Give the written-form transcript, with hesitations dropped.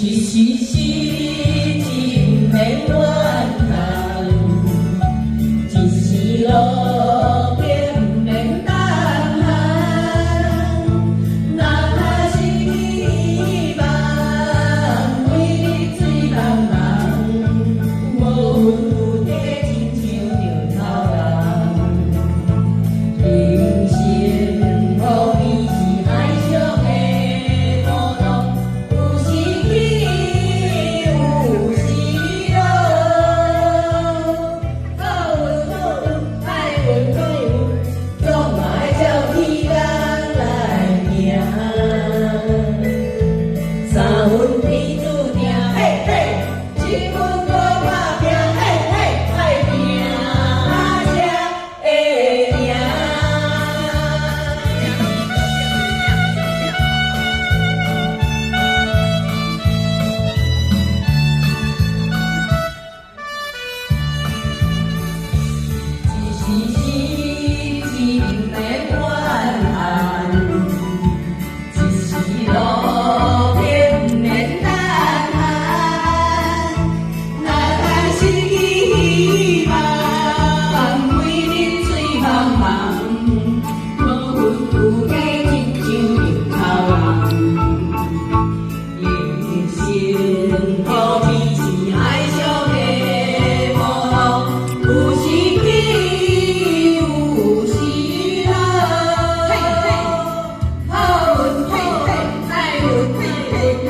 一时时真免怨叹，一时路边免等寒。若是希望为你水茫茫，无分有地亲像着草人。人生何必是海上的波浪，有时起，有时落。好运好运，歹运歹运，总嘛爱照天公来行。三分天注定，嘿嘿，一分靠打拼，嘿嘿，爱拼才会赢。一时时真免怨叹，一时路边免等寒。若是希望为你水茫茫，无分有地亲像着草人。人生何必是海上的波浪，有时起，有时落。好运好运，歹运歹运。